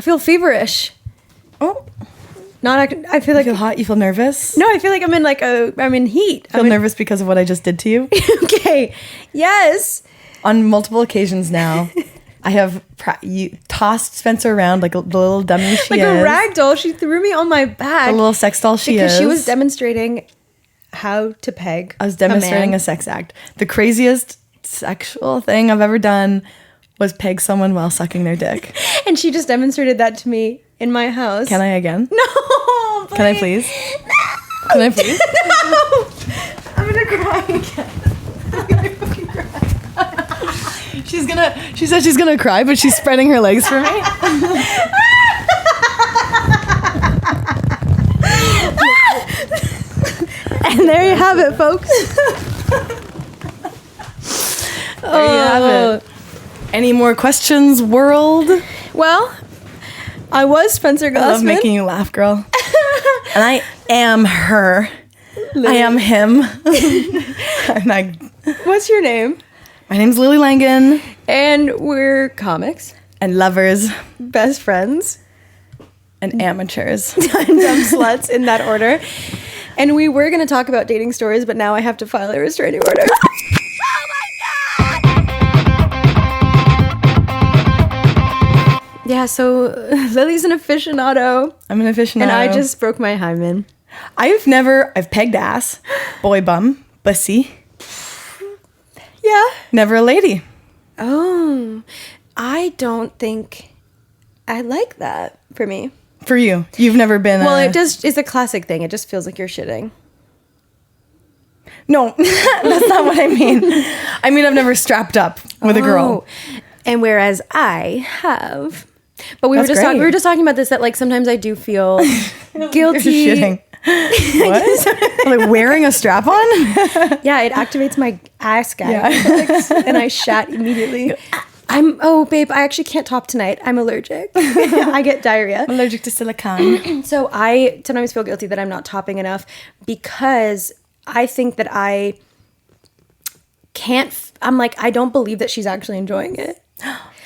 feel feverish. Oh. I feel like... You feel hot? You feel nervous? No, I feel like I'm in heat. I feel nervous because of what I just did to you? Okay. Yes. On multiple occasions now, I have you tossed Spencer around like the little dummy she like is. Like a rag doll. She threw me on my back. The little sex doll she is. Because she was demonstrating how to peg I was demonstrating a sex act. The craziest sexual thing I've ever done was peg someone while sucking their dick. And she just demonstrated that to me in my house. Can I again? No, please. Can I please? No. Can I please? No. I'm gonna cry again. I'm gonna fucking cry. She said she's gonna cry, but she's spreading her legs for me. And there you have it, folks. There you have it. Any more questions, world? Well, I was Spencer Glassman. I love making you laugh, girl. And I am her. Lily. I am him. What's your name? My name's Lily Langen. And we're comics. And lovers. Best friends. And amateurs. And dumb sluts in that order. And we were going to talk about dating stories, but now I have to file a restraining order. Yeah, so Lily's an aficionado. I'm an aficionado. And I just broke my hymen. I've pegged ass, boy bum, bussy. Yeah. Never a lady. Oh, I don't think I like that for me. For you. You've never been Well, it's a classic thing. It just feels like you're shitting. No, that's not what I mean. I mean, I've never strapped up with a girl. And whereas I have... But we were just talking about this, that like sometimes I do feel guilty. You're shitting. What? Like wearing a strap on? Yeah, it activates my ass guy. Yeah. And I shat immediately. Babe, I actually can't talk tonight. I'm allergic. I get diarrhea. I'm allergic to silicone. So I sometimes feel guilty that I'm not topping enough because I think that I can't, I'm like, I don't believe that she's actually enjoying it.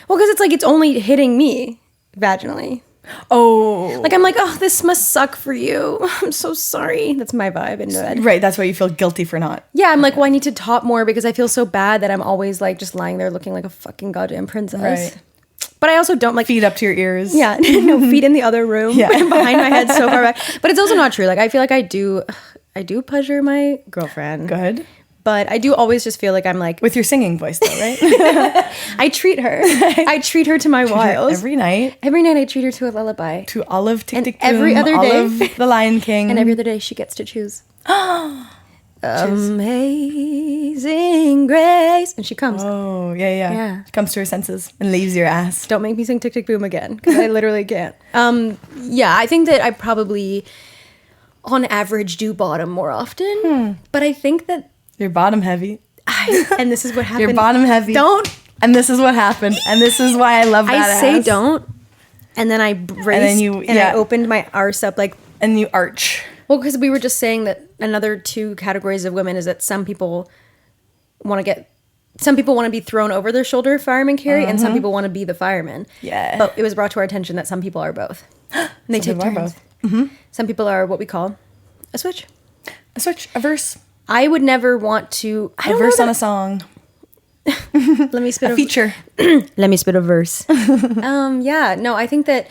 Well, because it's like, it's only hitting me vaginally. Oh. Like, I'm like, oh, this must suck for you. I'm so sorry. That's my vibe in bed. Right, that's why you feel guilty for not. Yeah, I'm like, well, I need to top more because I feel so bad that I'm always like just lying there looking like a fucking goddamn princess. Right. But I also don't like... Feet up to your ears. Yeah, no, feet in the other room. Yeah. Behind my head so far back. But it's also not true. Like, I feel like I do pleasure my girlfriend. Good. But I do always just feel like I'm like... With your singing voice, though, right? I treat her. I treat her to my wiles. Every night. Every night I treat her to a lullaby. To Olive Tick Tick Boom. Every other day. Olive the Lion King. And every other day she gets to choose. Amazing Grace. And she comes. Oh, yeah. She comes to her senses and leaves your ass. Don't make me sing Tick Tick Boom again, because I literally can't. Yeah, I think that I probably, on average, do bottom more often. But I think that... You're bottom heavy. And this is what happened. You're bottom heavy. Don't. And this is what happened. And this is why I love that I say ass. don't. And then I braced and I opened my arse up like... And you arch. Well, because we were just saying that another two categories of women is that some people want to be thrown over their shoulder fireman carry, and some people want to be the fireman. Yeah. But it was brought to our attention that some people are both. And they take turns. Both. Mm-hmm. Some people are what we call a switch. A switch. A verse. I would never want to... A verse on a song. Let me spit a feature. Let me spit a verse. Yeah. No, I think that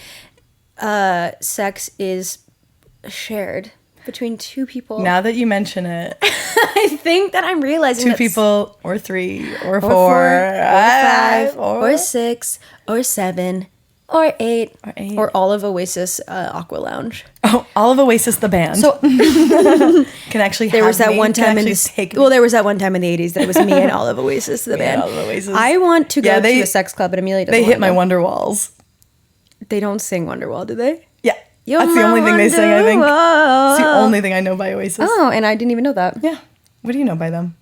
sex is shared between two people. Now that you mention it. I think that I'm realizing two people or three or four or five or six or seven or eight or all of Oasis Aqua Lounge. Oh, all of Oasis the band. So can actually there was that one time in the 80s that it was me and all of Oasis the band. All of Oasis. I want to go to a sex club, but Amelia doesn't. They hit my Wonder Walls. They don't sing Wonderwall, do they? Yeah. You're That's the only thing they sing, I think. It's the only thing I know by Oasis. Oh, and I didn't even know that. Yeah. What do you know by them?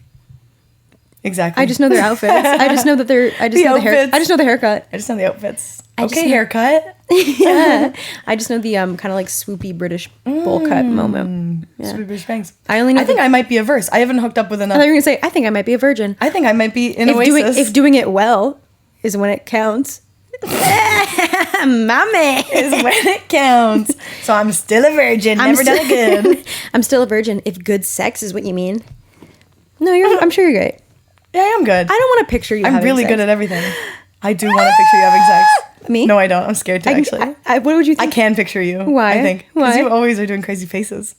Exactly. I just know their outfits. I just know that they're... I just know the hair. I just know the haircut. I just know the outfits. Okay, haircut. Yeah. I just know the kind of like swoopy British bowl cut moment. Yeah. Swoopy British bangs. I think I might be a verse. I haven't hooked up with enough. I thought you were going to say, I think I might be a virgin. I think I might be in Oasis. If doing it well is when it counts. Mommy is when it counts. So I'm still a virgin. Never done it good. I'm still a virgin. If good sex is what you mean. No, I'm sure you're great. Yeah, I am good. I don't want to picture you. I'm having really sex. good at everything. I do want to picture you having sex. Me? No, I don't. I'm scared to actually. What would you think? I can picture you. Why? I think. Why? Because you always are doing crazy faces.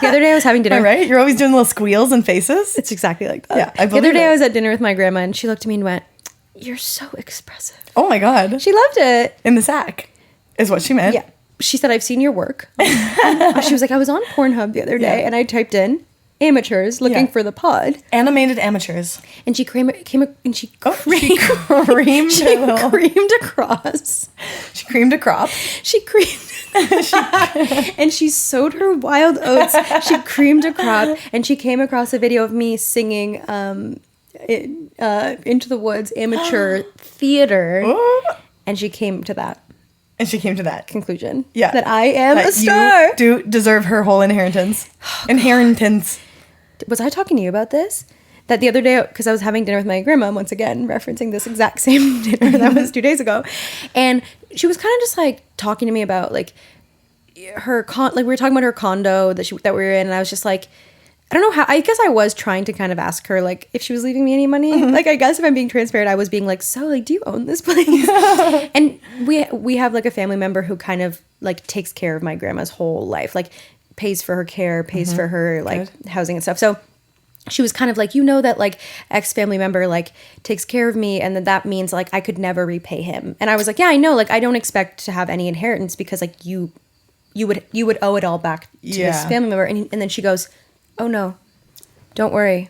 The other day I was having dinner. Am I right? You're always doing little squeals and faces. It's exactly like that. Yeah, I The other believe day it. I was at dinner with my grandma and she looked at me and went, "You're so expressive." Oh my God. She loved it. In the sack is what she meant. Yeah. She said, "I've seen your work." She was like, "I was on Pornhub the other day and I typed in amateurs looking for the pod." Animated amateurs. And she creamed She creamed she a little- creamed across. She creamed a crop. She creamed and she sowed her wild oats. She creamed a crop and she came across a video of me singing Into the Woods amateur theater. Ooh. And she came to that And she came to that conclusion. Yeah. That I am that a star. You do deserve her whole inheritance. Inheritance. Was I talking to you about this? That the other day, because I was having dinner with my grandma, once again, referencing this exact same dinner that was 2 days ago. And she was kind of just like talking to me about like her like we were talking about her condo that we were in. And I was just like, I don't know how, I guess I was trying to kind of ask her like if she was leaving me any money. Like, I guess if I'm being transparent, I was being like, so like, do you own this place? And we have like a family member who kind of like takes care of my grandma's whole life, like pays for her care, pays for her like housing and stuff. So she was kind of like, that like ex-family member like takes care of me and that means like I could never repay him. And I was like, yeah, I know, like I don't expect to have any inheritance because like you would owe it all back to this family member. And then she goes, "Oh no, don't worry.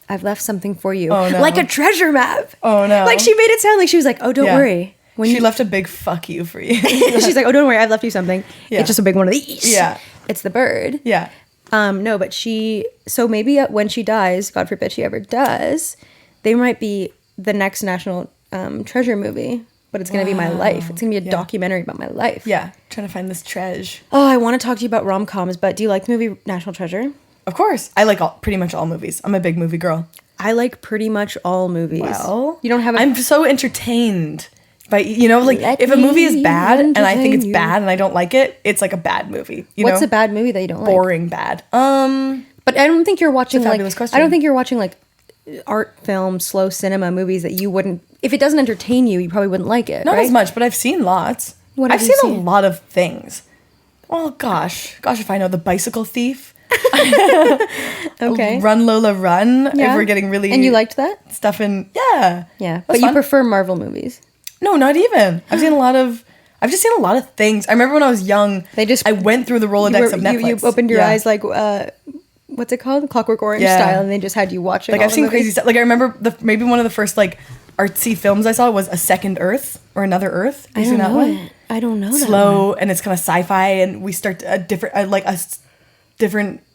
I've left something for you." Oh, no. Like a treasure map. Oh no. Like she made it sound like she was like, "Oh, don't worry." When she left a big fuck you for you. She's like, "Oh, don't worry, I've left you something. Yeah. It's just a big one of these." Yeah. It's the bird. Yeah. No, but so maybe when she dies, God forbid she ever does, they might be the next National Treasure movie, but it's going to be my life. It's going to be a documentary about my life. Yeah. Trying to find this treasure. Oh, I want to talk to you about rom-coms, but do you like the movie National Treasure? Of course. I like pretty much all movies. I'm a big movie girl. I like pretty much all movies. Well, you don't have I'm so entertained by, like Let if a movie is me bad and I think it's entertain you. bad and I don't like it, it's like a bad movie. What's know? a bad movie that you don't like? Boring bad. But I don't think you're watching like fabulous question. I don't think you're watching like art film, slow cinema movies that you wouldn't, if it doesn't entertain you, you probably wouldn't like it. Not right? as much, but I've seen lots. What I've have you seen a seen? lot of things. Oh gosh, if I know. The Bicycle Thief. Okay. Run Lola Run. Yeah. If we're getting really And you liked that? stuff in Yeah. That's But you fun. prefer Marvel movies. No, not even. I've just seen a lot of things. I remember when I was young, I went through the Rolodex of Netflix. You opened your eyes like what's it called? Clockwork Orange style, and they just had you watching. Like I've seen crazy stuff. Like I remember maybe one of the first like artsy films I saw was A Second Earth or Another Earth. Have you seen that one? I don't know. Slow and it's kind of sci-fi, and we start a different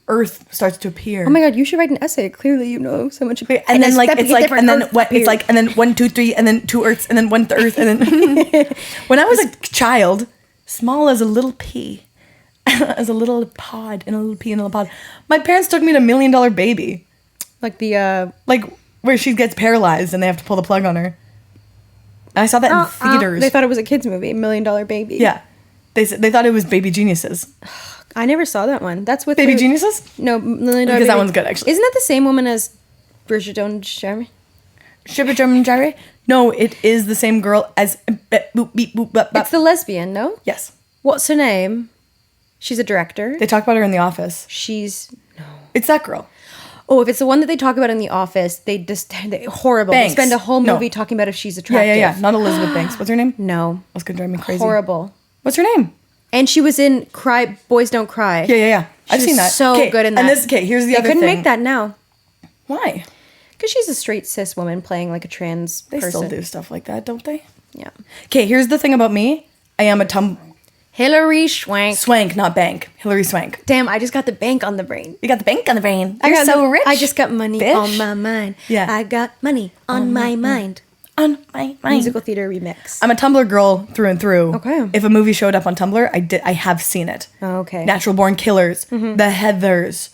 Earth starts to appear. Oh my god, you should write an essay. Clearly, you know so much. And then like it's like and then what it's like and then 1, 2, 3 and then 2 Earths and then 1 Earth and then when I was a child, small as a little pea, as a little pod in a little pea in a little pod, my parents took me to $1 Million Baby, like the like where she gets paralyzed and they have to pull the plug on her. I saw that in theaters. They thought it was a kids movie, $1 Million Baby. Yeah, they thought it was Baby Geniuses. I never saw that one. That's with Baby Geniuses? No, $1 Million Because Baby. that one's good, actually. Isn't that the same woman as Bridget Jones' Jeremy? Shibber German Jerry? No, it is the same girl as It's the lesbian, no? Yes. What's her name? She's a director. They talk about her in The Office. It's that girl. Oh, if it's the one that they talk about in The Office, they horrible. Banks. They spend a whole No. movie talking about if she's attractive. Yeah. Not Elizabeth Banks. What's her name? No. That's gonna drive me crazy. Horrible. What's her name? And she was in Boys Don't Cry. Yeah. I've She seen was that. so good in that. And here's the They other couldn't thing. make that now. Why? Because she's a straight cis woman playing like a trans They person. still do stuff like that, don't they? Yeah. Okay, here's the thing about me. I am a Hillary Swank. Swank, not bank. Hillary Swank. Damn, I just got the bank on the brain. You got the bank on the brain. I You're got so rich. I just got money bitch. on my mind. Yeah. I got money on my mind. On my mind. Musical theater remix. I'm a Tumblr girl through and through. Okay. If a movie showed up on Tumblr, I have seen it. Oh, okay. Natural Born Killers, The Heathers,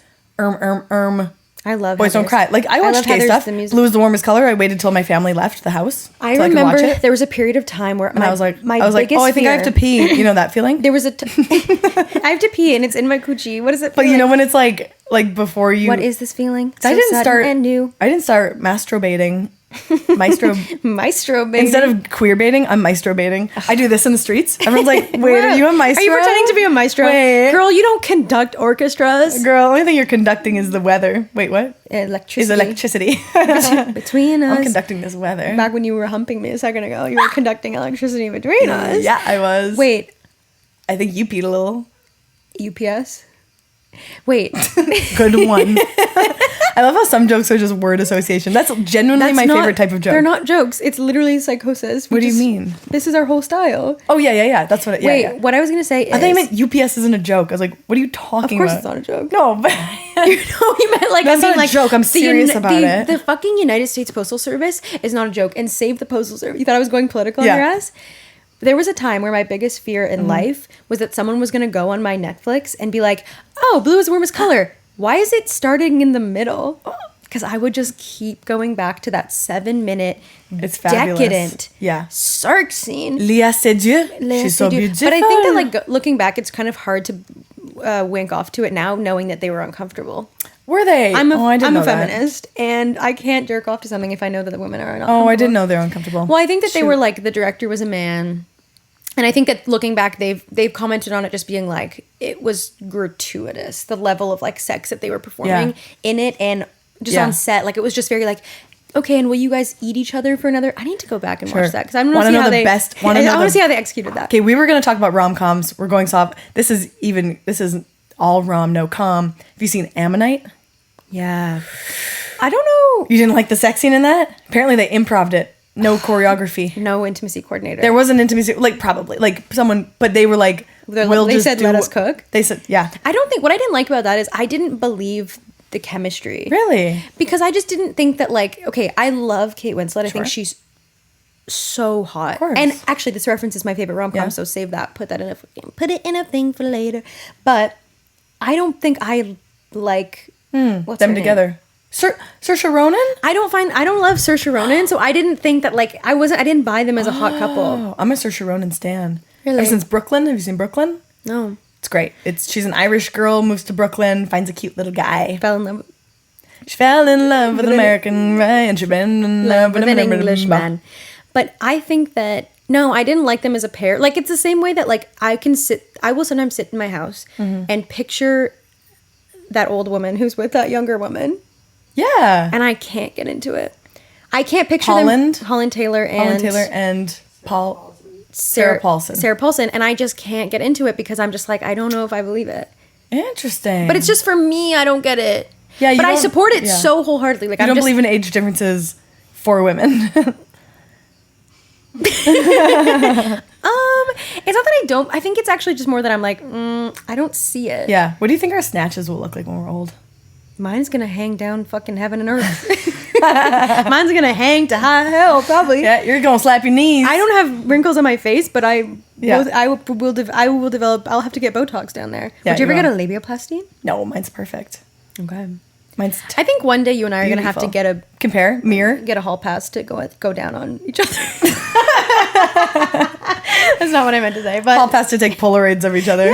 I love Boys Don't Cry. Like, I watched gay stuff. Blue is the Warmest Color. I waited till my family left the house. I remember there was a period of time where I was like, oh, I think I have to pee. You know that feeling? There was I have to pee and it's in my coochie. What is it? But you know when it's like before you. What is this feeling? I didn't start masturbating. Maestro baby. Instead of queer baiting, I'm maestro baiting. I do this in the streets. Everyone's like, wait, are you a maestro? Are you pretending to be a maestro? Wait. Girl, you don't conduct orchestras. Girl, only thing you're conducting is the weather. Wait, what? Electricity. Is electricity. Between us. I'm conducting this weather. Back when you were humping me a second ago, you were conducting electricity between us. Yeah, I was. Wait. I think you peed a little. UPS? Wait. Good one. I love how some jokes are just word association. That's genuinely my favorite type of joke. They're not jokes. It's literally psychosis. What do you mean? This is our whole style. Oh, yeah. That's what it is. Wait, what I was going to say is... I thought you meant UPS isn't a joke. I was like, what are you talking about? Of course it's not a joke. No, but... you meant like... That's not a joke. I'm serious about it. The fucking United States Postal Service is not a joke. And save the Postal Service. You thought I was going political on your ass? There was a time where my biggest fear in life was that someone was going to go on my Netflix and be like, oh, blue is the warmest color. Why is it starting in the middle? Because I would just keep going back to that 7-minute decadent Sark scene. Léa Seydoux. She's so beautiful. But I think that like looking back, it's kind of hard to wink off to it now, knowing that they were uncomfortable. Were they? I'm a feminist, and I can't jerk off to something if I know that the women are not. Oh, I didn't know they're uncomfortable. Well, I think that they were like, the director was a man. And I think that looking back, they've commented on it just being like, it was gratuitous, the level of like sex that they were performing in it and just on set. Like, it was just very like, okay, and will you guys eat each other for another? I need to go back and watch that because I want to see how they I want to see how they executed that. Okay, we were going to talk about rom-coms. We're going soft. This is all rom, no com. Have you seen Ammonite? Yeah. I don't know. You didn't like the sex scene in that? Apparently they improv'd it. No choreography. No intimacy coordinator. There was an intimacy, like probably, like someone, but they were like, they said, let us cook. They said, yeah. I don't think, what I didn't like about that is I didn't believe the chemistry. Really? Because I just didn't think that like, okay, I love Kate Winslet. I think she's so hot. Of course. And actually this reference is my favorite rom-com, so save that. Put it in a thing for later. But I don't think I like them together. Saoirse Ronan? I don't love Saoirse Ronan, so I didn't think that like I didn't buy them as a hot couple. I'm a Saoirse Ronan stan. Really? Ever since Brooklyn. Have you seen Brooklyn? No. It's great. She's an Irish girl, moves to Brooklyn, finds a cute little guy. She fell in love with an American guy, and she fell in love with an Englishman. But I think that I didn't like them as a pair. Like, it's the same way that like I will sometimes sit in my house and picture that old woman who's with that younger woman. Yeah. And I can't get into it. I can't picture Holland Taylor and Sarah Paulson. Sarah Paulson, and I just can't get into it because I'm just like, I don't know if I believe it. Interesting. But it's just for me, I don't get it. Yeah, but I support it so wholeheartedly. Like, I don't believe in age differences for women. It's not that I don't. I think it's actually just more that I'm like, I don't see it. Yeah. What do you think our snatches will look like when we're old? Mine's gonna hang down fucking heaven and earth. Mine's gonna hang to high hell, probably. Yeah, you're gonna slap your knees. I don't have wrinkles on my face, but I will develop. I'll have to get Botox down there. Yeah, Would you ever get a labiaplasty? No, mine's perfect. Okay. I think one day you and I are gonna have to get a hall pass to go down on each other. That's not what I meant to say. But hall pass to take Polaroids of each other.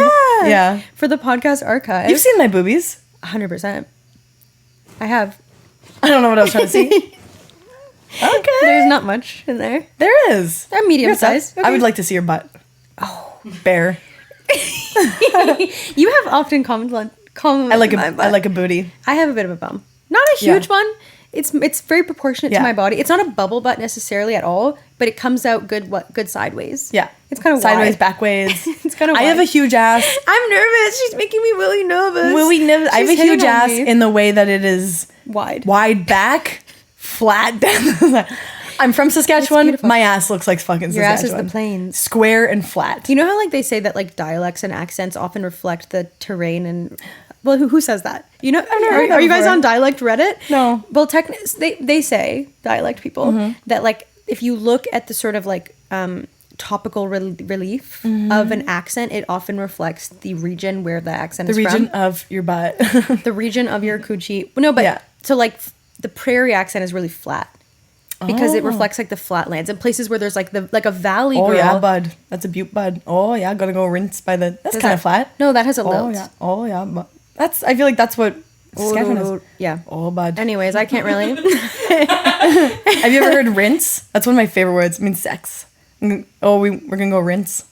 Yeah. For the podcast archive. You've seen my boobies. 100%. I have. I don't know what I was trying to see. Okay. There's not much in there. There is. They're medium size. Okay. I would like to see your butt. Oh, bare. You have often commented. I like a booty. I have a bit of a bum. Not a huge one. It's very proportionate to my body. It's not a bubble butt necessarily at all, but it comes out good sideways. Yeah. It's kind of sideways, wide. backways. It's kind of I have a huge ass. I'm nervous. She's making me really nervous. I have a huge ass in the way that it is wide back, flat down. I'm from Saskatchewan. My ass looks like fucking Saskatchewan. Your ass is the plains. Square and flat. You know how like they say that like dialects and accents often reflect the terrain and... Well, who says that? You know, are you guys on dialect Reddit? No. Well, they say, dialect people, that like if you look at the sort of like topical relief of an accent, it often reflects the region where the accent is from. The region of your butt. The region of your coochie. No, but So like the prairie accent is really flat because it reflects like the flatlands and places where there's like a valley. Oh girl. yeah, bud. That's a butte, bud. Oh yeah, gotta go rinse by the. That's kind of flat. No, that has a Oh lilt. yeah. Oh yeah. That's. I feel like that's what Saskatchewan is. Yeah. Oh bud. Anyways, I can't really. Have you ever heard rinse? That's one of my favorite words. It means sex. Oh, we're gonna go rinse.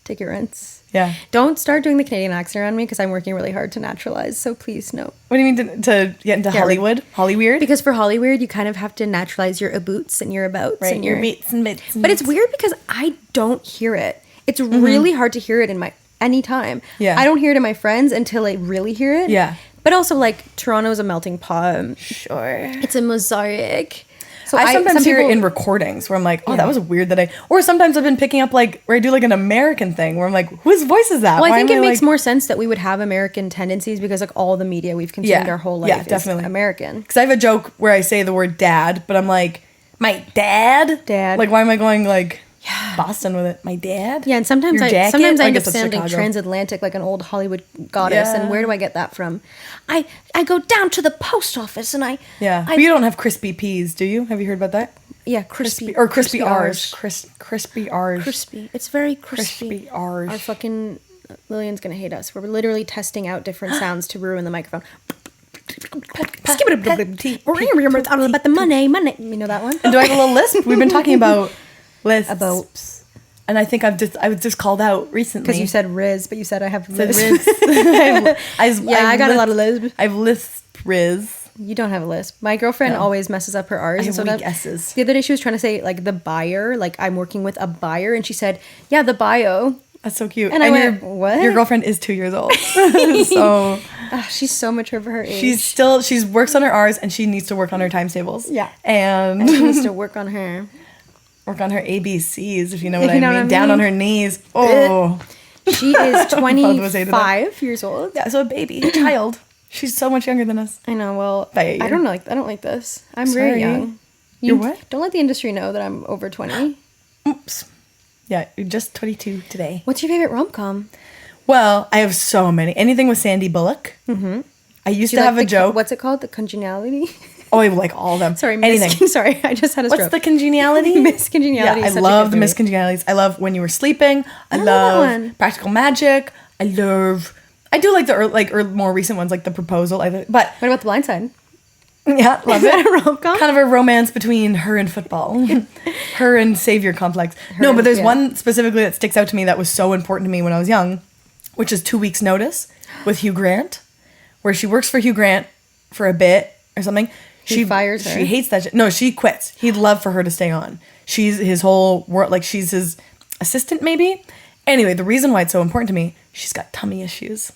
Take your rinse. Yeah. Don't start doing the Canadian accent around me because I'm working really hard to naturalize. So please, no. What do you mean to get into Hollywood? Hollyweird? Because for Hollyweird, you kind of have to naturalize your aboots and your abouts. Right, and your beats and bits. But it's weird because I don't hear it. It's really hard to hear it in any time. Yeah. I don't hear it in my friends until I really hear it. Yeah. But also, like, Toronto is a melting pot. Sure. It's a mosaic. So I sometimes hear it in recordings where I'm like, oh, that was weird that or sometimes I've been picking up like, where I do like an American thing where I'm like, whose voice is that? Well, I think it makes more sense that we would have American tendencies because like all the media we've consumed our whole life is American. Because I have a joke where I say the word dad, but I'm like, my dad? Dad. Like, why am I going like Boston with it? My dad? Yeah, and sometimes I guess end up that's sounding Chicago. transatlantic like an old Hollywood goddess. Yeah. And where do I get that from? I go down to the post office and I... Yeah. But you don't have crispy peas, do you? Have you heard about that? Yeah, crispy R's. Crispy R's. Crispy. It's very crispy. Crispy R's. Our fucking Lillian's gonna hate us. We're literally testing out different sounds to ruin the microphone. About the money. You know that one? And do I have a little lisp? We've been talking about lisps. And I think I was just called out recently. Because you said Riz, but you said I have lisp. I got a lot of lisp. I've lisp Riz. You don't have a lisp. My girlfriend always messes up her R's. I have and weak S's. The other day she was trying to say like the buyer, like I'm working with a buyer, and she said, "Yeah, the bio." That's so cute. And I went, "What?" Your girlfriend is 2 years old, so she's so mature for her age. She works on her R's and she needs to work on her times tables. Yeah, and she needs to work on her ABCs, if you know what I mean. Down on her knees. Oh, she is 25 years old. Yeah, so a baby, a child. She's so much younger than us. I know. Well, I don't like this. I'm very young. You're what? Don't let the industry know that I'm over 20. Oops. Yeah, you're just 22 today. What's your favorite rom-com? Well, I have so many. Anything with Sandy Bullock. Mm-hmm. I used to have a joke. What's it called? The Congeniality? Oh, I like all of them. Sorry, anything. Sorry, I just had a stroke. What's the Congeniality? Miss Congeniality. Yeah, I love the Miss Congenialities. I love When You Were Sleeping. I love Practical Magic. I do like the more recent ones, like The Proposal. But what about The Blind Side? Yeah, love Is it. that a rom-com? Kind of a romance between her and football. Her and Savior Complex. But there's one specifically that sticks out to me that was so important to me when I was young, which is 2 Weeks Notice with Hugh Grant, where she works for Hugh Grant for a bit or something. She fires her. She hates that shit. No, she quits. He'd love for her to stay on. She's his whole world, like she's his assistant maybe. Anyway, the reason why it's so important to me, she's got tummy issues.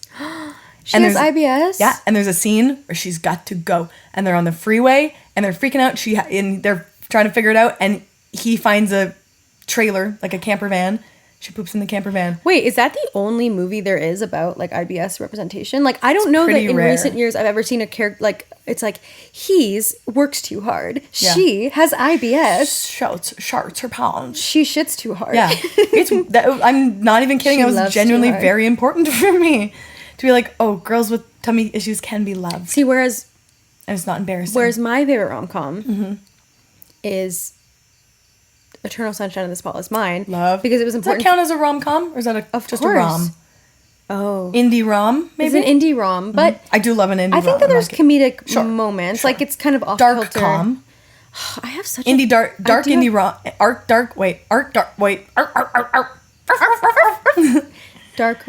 She has IBS? Yeah, and there's a scene where she's got to go. And they're on the freeway, and they're freaking out. They're trying to figure it out, and he finds a trailer, like a camper van. She poops in the camper van. Wait, is that the only movie there is about, like, IBS representation? Like, I don't know that in recent years I've ever seen a character, like, it's like, works too hard. Yeah. She has IBS. Shouts her pounds. She shits too hard. Yeah. I'm not even kidding. It was genuinely very important for me. To be like, oh, girls with tummy issues can be loved. See, whereas... And it's not embarrassing. Whereas my favorite rom-com is Eternal Sunshine of the Spotless Mind. Love. Because it was important. Does that count as a rom-com? Or is that just a rom? Oh. Indie rom, maybe? It's an indie rom, but... I do love an indie rom. I think that there's comedic moments. Like, it's kind of off-kilter. Dark com. I have such indie dark indie rom. Dark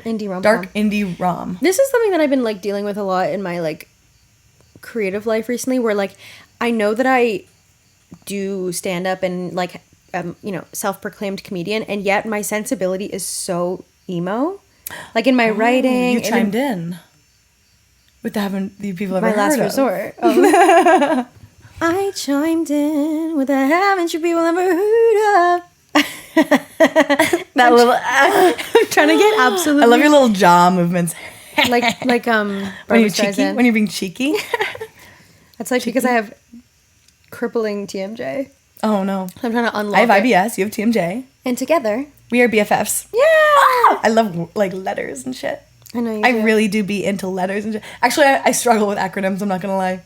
indie rom. Dark indie rom. This is something that I've been like dealing with a lot in my like creative life recently, where like I know that I do stand up and like self-proclaimed comedian, and yet my sensibility is so emo. Like in my writing, you chimed in with the people ever my heard last of. resort. Oh. I chimed in with the haven't you people ever heard of. That little I'm trying to get absolutely. I love your little jaw movements. like when you're cheeky. When you're being cheeky. That's like cheeky. Because I have crippling TMJ. Oh no! I'm trying to unlock. I have IBS. You have TMJ. And together we are BFFs. Yeah. I love like letters and shit. I know you. I really do be into letters and shit. Actually, I struggle with acronyms. I'm not gonna lie.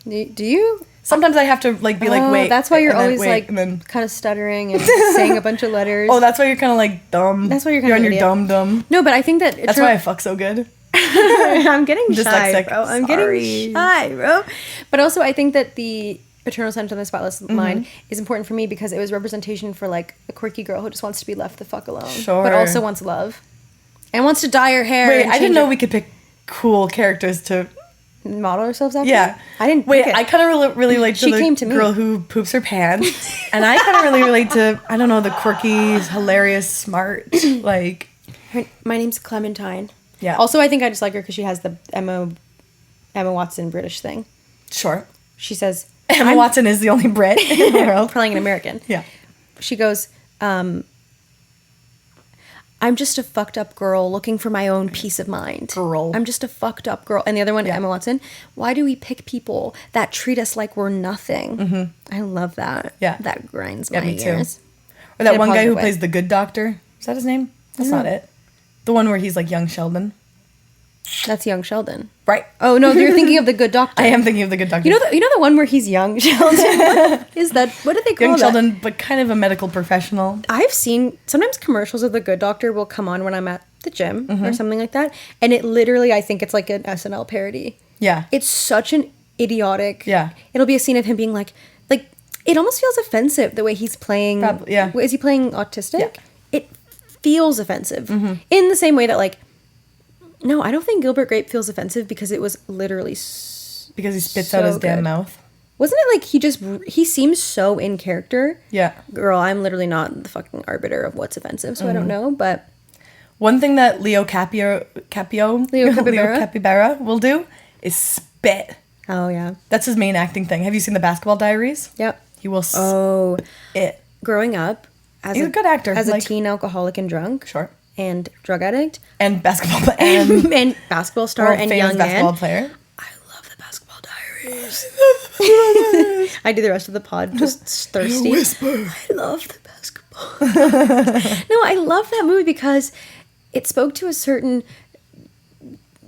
Do you? Sometimes I have to like be like, wait. That's why you're and then always wait, like and then, kind of stuttering and saying a bunch of letters. oh, that's why you're kind of like dumb. That's why you're on an your dumb. No, but I think that That's why I fuck so good. I'm getting shy, Dyslexic. bro. I'm Sorry. getting shy, bro. But also, I think that the Eternal Sunshine of the Spotless Mind is important for me because it was representation for like a quirky girl who just wants to be left the fuck alone, Sure. but also wants love and wants to dye her hair. Wait, and I didn't change know her- we could pick cool characters to. model ourselves after. Yeah, I didn't. Wait, pick it. I kind of really relate to She the came to me. girl who poops her pants, and I kind of really relate to I don't know the quirky, hilarious, smart like. My name's Clementine. Yeah. Also, I think I just like her because she has the Emma Watson British thing. Sure. She says Emma Watson is the only Brit in the world. playing an American. Yeah. She goes, I'm just a fucked up girl looking for my own peace of mind. Girl. I'm just a fucked up girl. And the other one, Yeah. Emma Watson, why do we pick people that treat us like we're nothing? I love that. Yeah. That grinds Yeah, my me too. ears. Or that In a one guy positive who way. plays the good doctor. Is that his name? That's not it. The one where he's like young Sheldon. That's young Sheldon. Right. Oh, no, you're thinking of the good doctor. I am thinking of the good doctor. You know the one where he's young Sheldon? What is that? What do they call young that? Sheldon, but kind of a medical professional. I've seen sometimes commercials of the Good Doctor will come on when I'm at the gym or something like that, and it literally I think it's like an SNL parody. Yeah. It's such an idiotic. Yeah. It'll be a scene of him being like it almost feels offensive the way he's playing. Probably, yeah. Is he playing autistic? Yeah. It feels offensive in the same way that like. No, I don't think Gilbert Grape feels offensive because it was literally. Because he spits out his damn good. mouth. Wasn't it like he seems so in character? Yeah. Girl, I'm literally not the fucking arbiter of what's offensive, so I don't know, but. One thing that Leo Capibara will do is spit. Oh, yeah. That's his main acting thing. Have you seen the Basketball Diaries? Yep. He will Oh. spit. Growing up as He's a good actor. As a Like- teen alcoholic and drunk. Sure. And drug addict. And basketball player. And basketball star World and famous young basketball man. player. I love the Basketball Diaries. I do the rest of the pod just thirsty. Whisper. I love the basketball. No, I love that movie because it spoke to a certain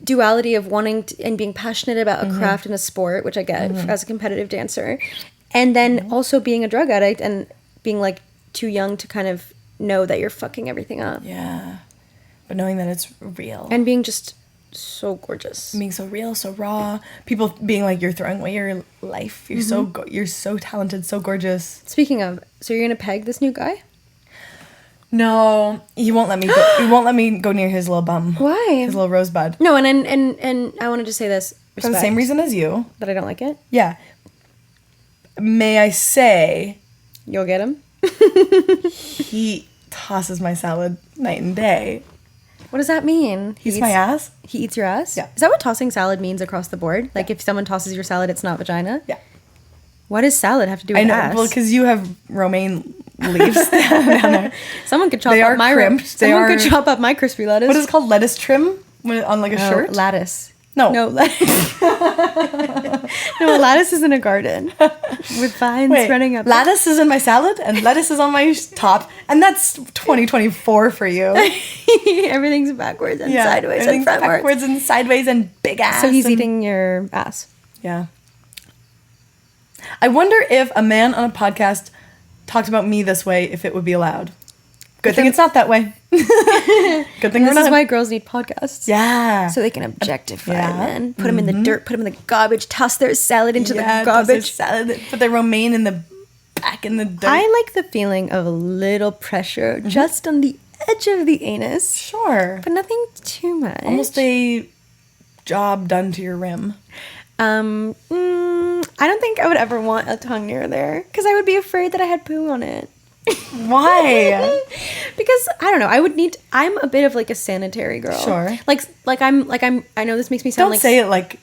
duality of wanting to, and being passionate about a craft and a sport, which I get as a competitive dancer, and then also being a drug addict and being like too young to kind of know that you're fucking everything up. Yeah. But knowing that it's real. And being just so gorgeous. Being so real, so raw. People being like, you're throwing away your life. You're you're so talented, so gorgeous. Speaking of, so you're gonna peg this new guy? No, he won't let me go. He won't let me go near his little bum. Why? His little rosebud. No, and I want to just say this. For the same reason as you. that I don't like it. Yeah. May I say, You'll get him. he tosses my salad night and day. What does that mean? He eats my ass? He eats your ass? Yeah. Is that what tossing salad means across the board? Like if someone tosses your salad, it's not vagina? Yeah. What does salad have to do with I know. ass? Well, because you have romaine leaves down there. Someone could chop They up are my crimped. Someone could chop up my crispy lettuce. What is it called? Lettuce trim? On like a shirt? Lattice. No. No, lattice. No, lattice is in a garden with vines running up. Lettuce is in my salad and lettuce is on my top. And that's 2024 for you. Everything's backwards and sideways and everything's frontwards. backwards and sideways and big ass. So he's and- eating your ass. Yeah. I wonder if a man on a podcast talked about me this way, if it would be allowed. Good thing it's not that way. Good thing we're This not. is why girls need podcasts. Yeah. So they can objectify Yeah. men. Put them in the dirt, put them in the garbage, toss their salad into the toss their garbage. salad, put their romaine in the back in the dirt. I like the feeling of a little pressure just on the edge of the anus, Sure. but nothing too much. Almost a job done to your rim. I don't think I would ever want a tongue near there because I would be afraid that I had poo on it. Why? Because I don't know. I'm a bit of like a sanitary girl. Sure. I know this makes me sound Don't like say it like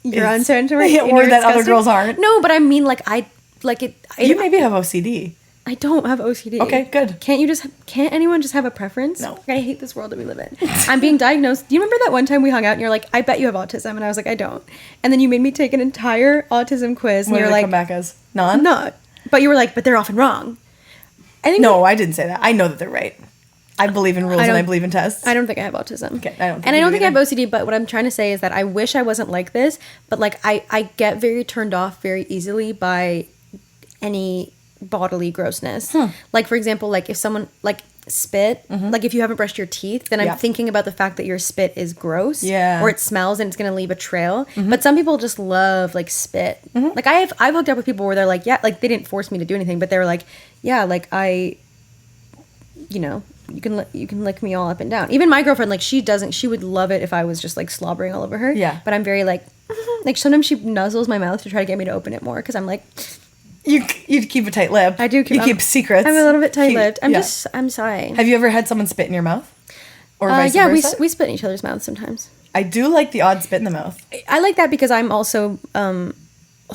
you're it's- unsanitary or you're that other disgusting. girls aren't. No, but I mean like I like it. You maybe have OCD. I don't have OCD. Okay, good. Can't anyone just have a preference? No. I hate this world that we live in. I'm being diagnosed. Do you remember that one time we hung out and you're like, I bet you have autism, and I was like, I don't. And then you made me take an entire autism quiz, and What you're did it like, come back as? None? not. But you were like, but they're often wrong. I think No, I didn't say that. I know that they're right. I believe in rules and I believe in tests. I don't think I have autism. Okay, I don't think and I don't think either. I have OCD, but what I'm trying to say is that I wish I wasn't like this, but like I get very turned off very easily by any bodily grossness. Like for example, like if someone like spit, like if you haven't brushed your teeth, then I'm thinking about the fact that your spit is gross, or it smells and it's gonna leave a trail. But some people just love like spit. Like I've hooked up with people where they're like, yeah, like they didn't force me to do anything, but they were like, yeah, like you know, you can lick me all up and down. Even my girlfriend, like she would love it if I was just like slobbering all over her. Yeah. But I'm very like sometimes she nuzzles my mouth to try to get me to open it more because I'm like. You keep a tight lip. I do. Keep secrets. I'm a little bit tight-lipped. I'm sorry. Have you ever had someone spit in your mouth? Or vice versa? we spit in each other's mouths sometimes. I do like the odd spit in the mouth. I like that because I'm also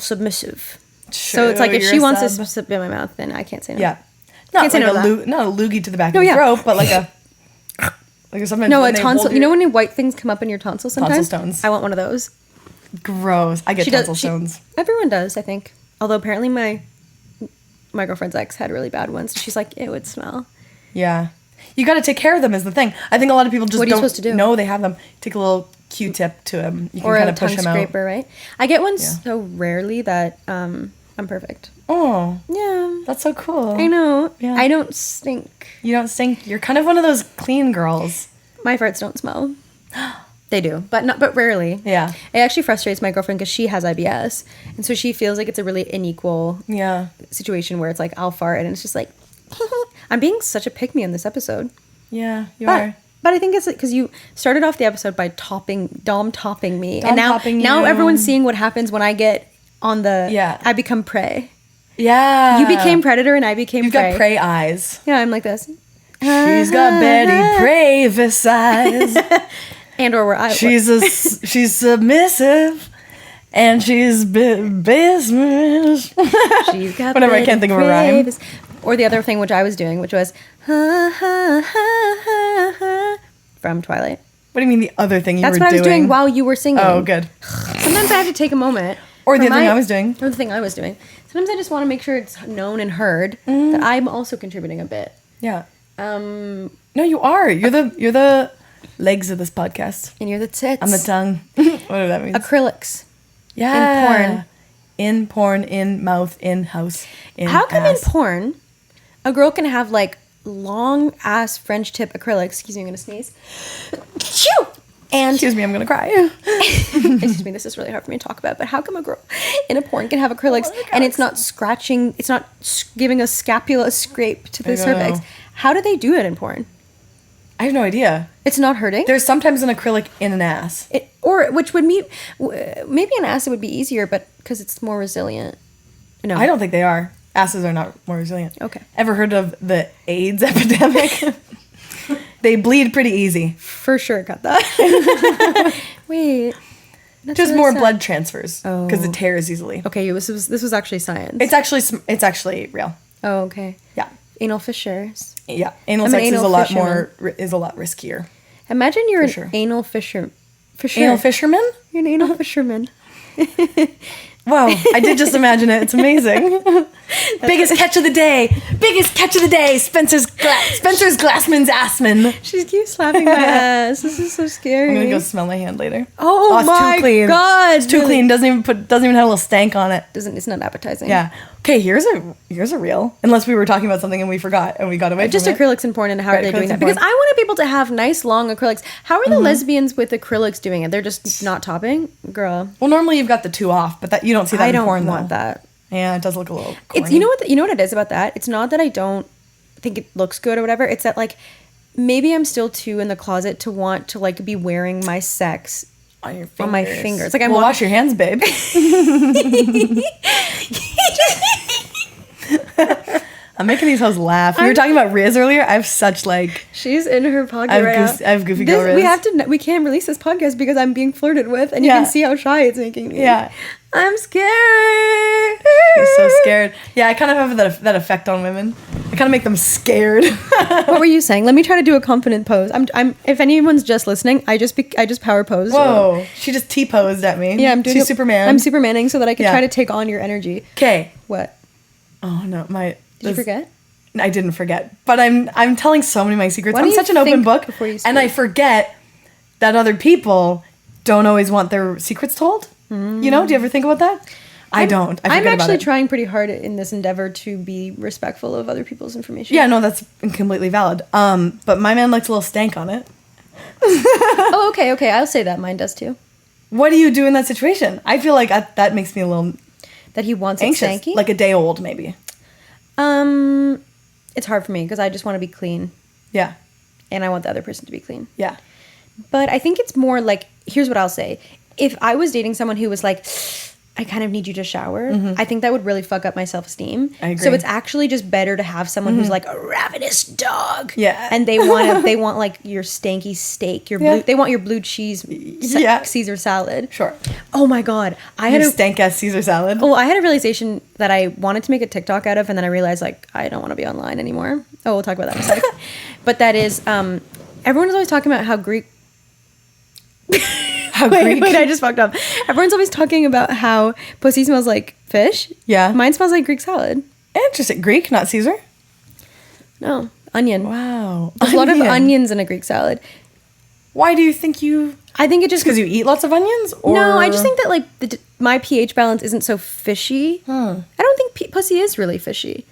submissive. So it's like if she wants to spit in my mouth, then I can't say no. Yeah. Not like not a loogie to the back of your throat, but like a sometimes a tonsil. You know when white things come up in your tonsils sometimes? Tonsil stones. I want one of those. Gross. I get tonsil stones. Everyone does, I think. Although apparently my girlfriend's ex had really bad ones. She's like, it would smell. Yeah. You got to take care of them is the thing. I think a lot of people just don't know they have them. Take a little Q-tip to them. You can kind of push them out. Or a tongue scraper, right? I get one so rarely that I'm perfect. Oh. Yeah. That's so cool. I know. Yeah. I don't stink. You don't stink? You're kind of one of those clean girls. My farts don't smell. They do, but rarely. Yeah. It actually frustrates my girlfriend because she has IBS. And so she feels like it's a really unequal situation where it's like, I'll fart and it's just like, I'm being such a pick-me on this episode. Yeah, you are. But I think it's because you started off the episode by topping me. And now everyone's seeing what happens when I get on I become prey. Yeah. You became predator and I became prey. You've got prey eyes. Yeah, I'm like this. She's got Betty Pravis eyes. And or where I she's submissive and she's business. She's got whatever. I can't think of a rhyme. Or the other thing which I was doing, which was from Twilight. What do you mean the other thing you were doing? That's what I was doing while you were singing. Oh, good. Sometimes I have to take a moment. Or the other thing I was doing. Or the thing I was doing. Sometimes I just want to make sure it's known and heard that I'm also contributing a bit. Yeah. No, you are. You're the legs of this podcast. And you're the tits. I'm the tongue. Whatever that means. Acrylics. Yeah. In porn, in mouth, in house, in How come ass. in porn, a girl can have like long ass French tip acrylics? Excuse me, I'm gonna sneeze. And excuse me, I'm gonna cry. Excuse me, this is really hard for me to talk about. But how come a girl in a porn can have acrylics and it's not scratching? It's not giving a scapula scrape to the cervix. Know. How do they do it in porn? I have no idea. It's not hurting? There's sometimes an acrylic in an ass. Which would be, maybe an ass it would be easier, but because it's more resilient. No. I don't think they are. Asses are not more resilient. Okay. Ever heard of the AIDS epidemic? They bleed pretty easy. For sure got that. Wait. Just more blood transfers. Because it tears easily. Okay, this was actually science. It's actually real. Oh, okay. Yeah. Anal fissures. Yeah, anal sex is a lot riskier. Imagine you're an anal fisherman. Anal fisherman? You're an anal fisherman. Wow, I did just imagine it. It's amazing. Biggest catch of the day. Spencer's Glassman's assman. She keeps slapping my ass. This is so scary. I'm gonna go smell my hand later. Oh it's my too clean. God, it's too clean. Doesn't even have a little stank on it. It's not appetizing. Yeah. Okay, here's a reel. Unless we were talking about something and we forgot and we got away. Just from acrylics in porn and how are they doing that? Because I wanted people to have nice long acrylics. How are the lesbians with acrylics doing it? They're just not topping, girl. Well, normally you've got the two off, but that you don't see that in porn. I don't want that. Yeah, it does look a little corny. It's you know what it is about that? It's not that I don't think it looks good or whatever. It's that like maybe I'm still too in the closet to want to like be wearing my sex on your fingers. On my fingers. Like wash your hands, babe. I'm making these hoes laugh. We were talking about Riz earlier. I have such like... She's in her pocket right now. I have goofy girl Riz. We can't release this podcast because I'm being flirted with and you can see how shy it's making me. Yeah. I'm scared. She's so scared. Yeah, I kind of have that effect on women. I kind of make them scared. What were you saying? Let me try to do a confident pose. I'm if anyone's just listening, I just power pose. Whoa. She just T-posed at me. Yeah, She's Superman. I'm Supermaning so that I can try to take on your energy. Okay. What? Oh no, Did you forget? I didn't forget, but I'm telling so many of my secrets. Why don't I'm you such an open think book, before you and I speak? forget that other people don't always want their secrets told. You know, do you ever think about that? I don't. I I'm forget actually about it. trying pretty hard in this endeavor to be respectful of other people's information. Yeah, no, that's completely valid. But my man likes a little stank on it. Oh, okay. I'll say that. Mine does too. What do you do in that situation? I feel like that makes me a little That he wants anxious. it stanky? Like a day old, maybe. It's hard for me because I just want to be clean. Yeah. And I want the other person to be clean. Yeah. But I think it's more like, here's what I'll say. If I was dating someone who was like, I kind of need you to shower, I think that would really fuck up my self-esteem. I agree. So it's actually just better to have someone who's like a ravenous dog. Yeah. And they want like your stanky steak, they want your blue cheese Caesar salad. Sure. Oh my God. I had Your stank-ass Caesar salad. I had a realization that I wanted to make a TikTok out of, and then I realized like I don't want to be online anymore. Oh, we'll talk about that in a sec. But that is, everyone is always talking about how Greek. Wait, I just fucked up. Everyone's always talking about how pussy smells like fish. Yeah. Mine smells like Greek salad. Interesting. Greek, not Caesar? No, onion. Wow. There's a lot of onions in a Greek salad. Why do you think you... I think it just... Because you eat lots of onions? Or... No, I just think that like my pH balance isn't so fishy. I don't think pussy is really fishy.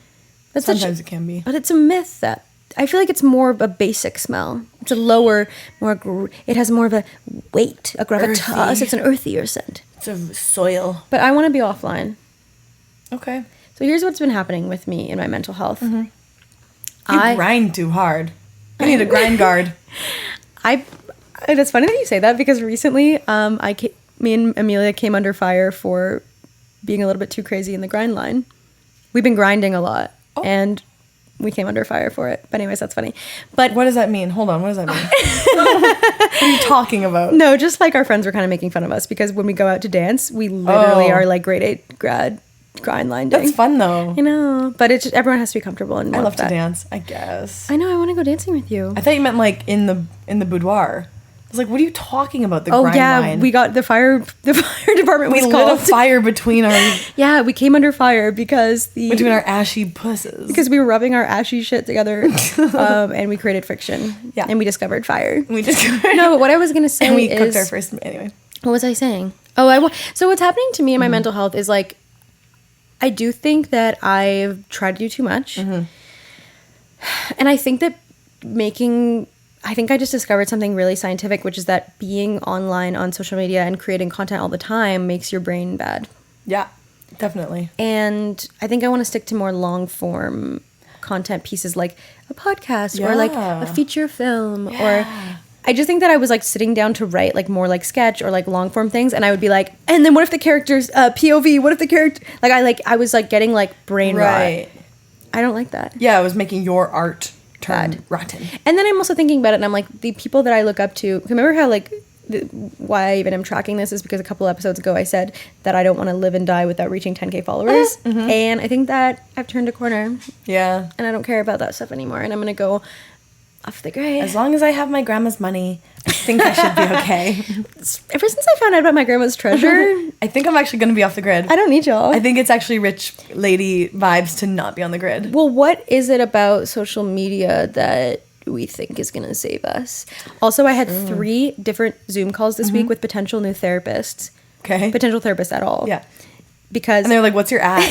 That's Sometimes it can be. But it's a myth that... I feel like it's more of a basic smell. It's a lower, it has more of a weight, a gravitas. Earthy. It's an earthier scent. It's a soil. But I want to be offline. Okay. So here's what's been happening with me in my mental health. You grind too hard. You need a grind guard. It's funny that you say that because recently, me and Amelia came under fire for being a little bit too crazy in the grind line. We've been grinding a lot, and we came under fire for it. But anyways, that's funny. But What does that mean? Hold on. What does that mean? What are you talking about? no, just like our friends were kind of making fun of us because when we go out to dance, we literally are like grade 8 grad grind line That's fun, though. You know, but it's just, everyone has to be comfortable. And I love that. to dance, I guess. I know. I want to go dancing with you. I thought you meant like in the boudoir. I was like, what are you talking about? The grind line? We got the fire department We was lit called. a fire between our Yeah, we came under fire because ashy pusses. because we were rubbing our ashy shit together, and we created friction. Yeah. And we discovered fire. We just No, but what I was gonna say and we is, cooked our first anyway. what was I saying? So what's happening to me in my mental health is like, I do think that I've tried to do too much, and I think that I think I just discovered something really scientific, which is that being online on social media and creating content all the time makes your brain bad. Yeah, definitely. And I think I want to stick to more long form content pieces like a podcast or like a feature film or I just think that I was like sitting down to write like more like sketch or like long form things, and I would be like, and then what if the character's POV? What if the character I was like getting like brain rot. I don't like that. Yeah, I was making your art turn rotten. And then I'm also thinking about it, and I'm like, the people that I look up to. Remember how like why I even am tracking this is because a couple episodes ago I said that I don't want to live and die without reaching 10K followers, and I think that I've turned a corner. Yeah, and I don't care about that stuff anymore, and I'm gonna go off the grid. As long as I have my grandma's money, I think I should be okay. Ever since I found out about my grandma's treasure, I think I'm actually going to be off the grid. I don't need y'all. I think it's actually rich lady vibes to not be on the grid. Well, what is it about social media that we think is going to save us? Also, I had 3 different Zoom calls this week with potential new therapists. Okay. Potential therapists at all. Yeah. Because and they're like, what's your ad?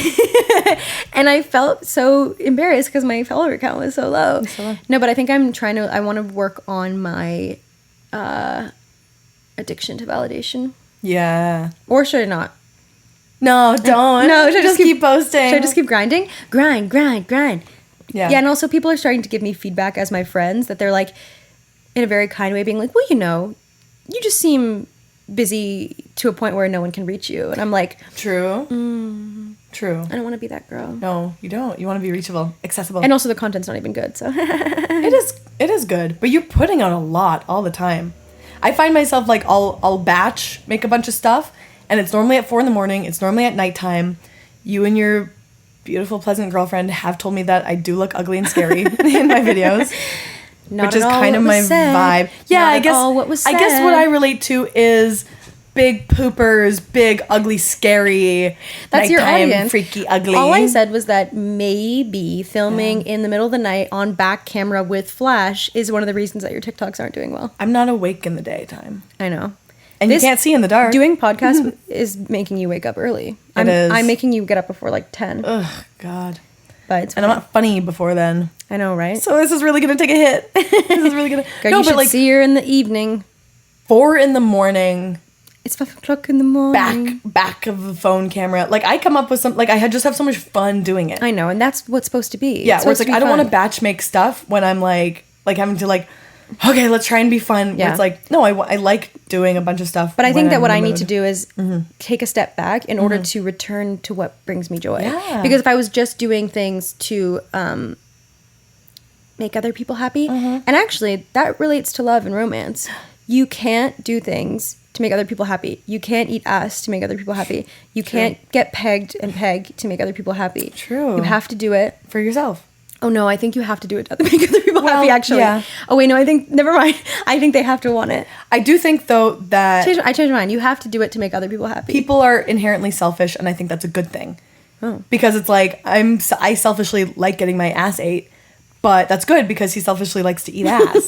and I felt so embarrassed because my follower count was so low. No, but I think I want to work on my addiction to validation. Yeah. Or should I not? No, don't. No, should I just keep posting? Should I just keep grinding? Grind. Yeah. Yeah, and also people are starting to give me feedback as my friends that they're like, in a very kind way, being like, well, you just seem busy to a point where no one can reach you. And I'm like, True. True. I don't want to be that girl. No, you don't. You want to be reachable, accessible. And also the content's not even good, so. It is good, but you're putting out a lot all the time. I find myself like I'll batch, make a bunch of stuff, and it's normally at 4 a.m. It's normally at nighttime. You and your beautiful, pleasant girlfriend have told me that I do look ugly and scary in my videos. Not which is kind of my vibe. Yeah, I guess what I relate to is big poopers, big, ugly, scary, that's your audience. Freaky, ugly. All I said was that maybe filming in the middle of the night on back camera with flash is one of the reasons that your TikToks aren't doing well. I'm not awake in the daytime. I know. And you can't see in the dark. Doing podcasts is making you wake up early. I'm making you get up before like 10. Ugh, God. But it's and I'm not funny before then. I know, right? So this is really going to take a hit. This is really going to... God, no, you should see her in the evening. 4 a.m. It's 5 o'clock in the morning. Back of the phone camera. Like, I come up with some... Like, I just have so much fun doing it. I know, and that's what's supposed to be. Yeah, where it's like, I don't want to batch make stuff when I'm like having to like... Okay, let's try and be fun. Yeah. It's like, no, I like doing a bunch of stuff. But I think that what I need to do is take a step back in order to return to what brings me joy. Yeah. Because if I was just doing things to make other people happy, and actually that relates to love and romance. You can't do things to make other people happy. You can't eat ass to make other people happy. You can't get pegged and peg to make other people happy. True. You have to do it for yourself. Oh, no, I think you have to do it to make other people happy, actually. Yeah. Oh, wait, no, never mind. I think they have to want it. I do think, though, that... I changed my mind. You have to do it to make other people happy. People are inherently selfish, and I think that's a good thing. Oh. Because it's like, I selfishly like getting my ass ate, but that's good because he selfishly likes to eat ass.